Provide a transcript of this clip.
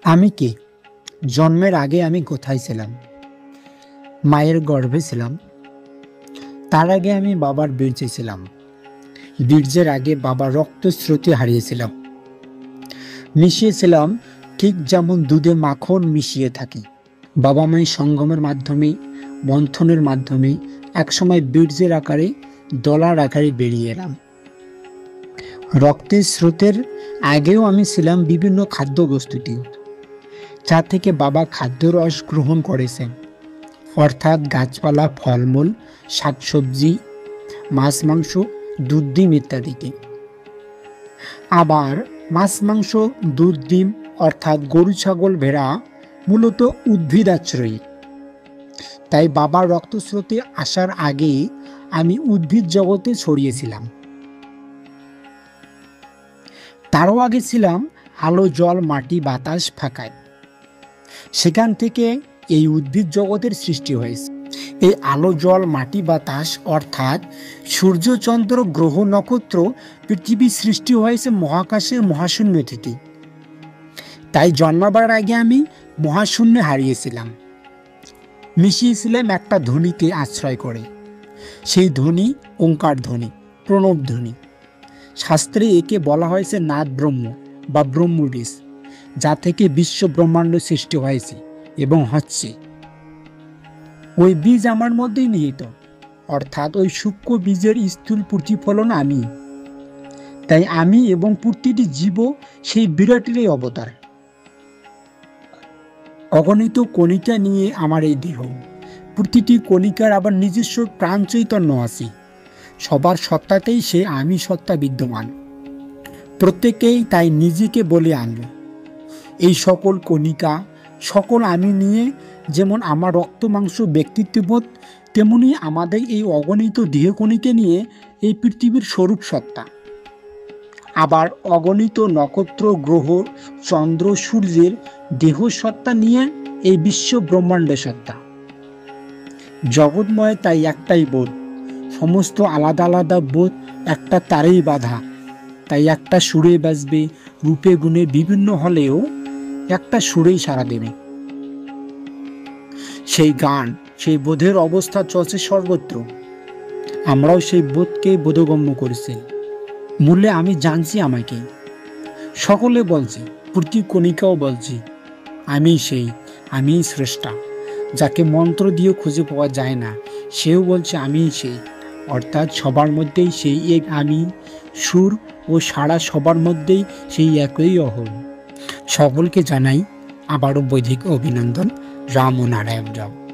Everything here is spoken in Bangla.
আমি কে? জন্মের আগে আমি কোথায় ছিলাম? মায়ের গর্ভে ছিলাম। তার আগে আমি বাবার বীর্যে ছিলাম। বীর্যের আগে বাবার রক্তস্রোতে হারিয়েছিলাম। মিশিয়েছিলাম ঠিক যেমন দুধে মাখন মিশিয়ে থাকি। বাবা মায়ের সঙ্গমের মাধ্যমে, বন্ধনের মাধ্যমে একসময় বীর্যের আকারে, দলার আকারে বেরিয়ে এলাম। রক্তের স্রোতের আগেও আমি ছিলাম বিভিন্ন খাদ্যবস্তুতে, যা থেকে বাবা খাদ্যরস গ্রহণ করেছেন, অর্থাৎ গাছপালা, ফলমূল, শাকসবজি, মাছ মাংস, দুধ ডিম ইত্যাদিকে। আবার মাছ মাংস, দুধ ডিম অর্থাৎ গরু ছাগল ভেড়া মূলত উদ্ভিদ আশ্রয়ী। তাই বাবার রক্তস্রোতে আসার আগে আমি উদ্ভিদ জগতে ছড়িয়েছিলাম। তারও আগে ছিলাম আলো, জল, মাটি, বাতাস, ফাঁকায়। সেখান থেকে এই উদ্ভিদ জগতের সৃষ্টি হয়েছে। এই আলো, জল, মাটি, বাতাস অর্থাৎ সূর্য, চন্দ্র, গ্রহ, নক্ষত্র, পৃথিবী সৃষ্টি হয়েছে মহাকাশের মহাশূন্য থেকে। তাই জন্মাবার আগে আমি মহাশূন্যে হারিয়েছিলাম, মিশিয়েছিলাম একটা ধ্বনিতে আশ্রয় করে। সেই ধ্বনি ওঙ্কার ধ্বনি, প্রণব ধ্বনি। শাস্ত্রে একে বলা হয়েছে নাদ ব্রহ্ম বা ব্রহ্মবীজ, যা থেকে বিশ্ব ব্রহ্মাণ্ড সৃষ্টি হয়েছে এবং হচ্ছে। ওই বীজ আমার মধ্যেই নিহিত, অর্থাৎ ওই সূক্ষ্ম বীজের স্থূল প্রতিফলন আমি। তাই আমি এবং প্রতিটি জীব সেই বিরাটেরই অবতার। অগণিত কণিকা নিয়ে আমার এই দেহ। প্রতিটি কণিকার আবার নিজস্ব প্রাণ চৈতন্য আছে। সবার সত্তাতেই সে আমি সত্তা বিদ্যমান। প্রত্যেকেই তাই নিজেকে বলে আনল। এই সকল কণিকা, সকল আমি নিয়ে যেমন আমার রক্ত মাংস ব্যক্তিত্ববোধ, তেমনি আমাদের এই অগণিত দেহকণিকে নিয়ে এই পৃথিবীর স্বরূপ সত্তা। আবার অগণিত নক্ষত্র, গ্রহ, চন্দ্র, সূর্যের দেহ সত্তা নিয়ে এই বিশ্ব ব্রহ্মাণ্ড সত্তা। জগৎময় তাই একটাই বোধ, সমস্ত আলাদা আলাদা বোধ একটা তারেই বাঁধা। তাই একটা সুরে বাজবে, রূপে গুণে বিভিন্ন হলেও একটা সুরেই সাড়া দেবে। সেই গান, সেই বোধের অবস্থা চলছে সর্বত্র। আমরাও সেই বোধকে বোধগম্য করেছি। মূল্যে আমি জানছি আমাকে। সকলে বলছে, প্রতি কণিকাও বলছি, আমি সেই, আমি স্রষ্টা। যাকে মন্ত্র দিয়ে খুঁজে পাওয়া যায় না, সেও বলছে আমি সেই। অর্থাৎ সবার মধ্যেই সেই এক আমি, সুর ও সাড়া সবার মধ্যেই সেই একই অহং। সকলকে জানাই আবারও বৈদিক অভিনন্দন। রাম ও নারায়ণ রাম।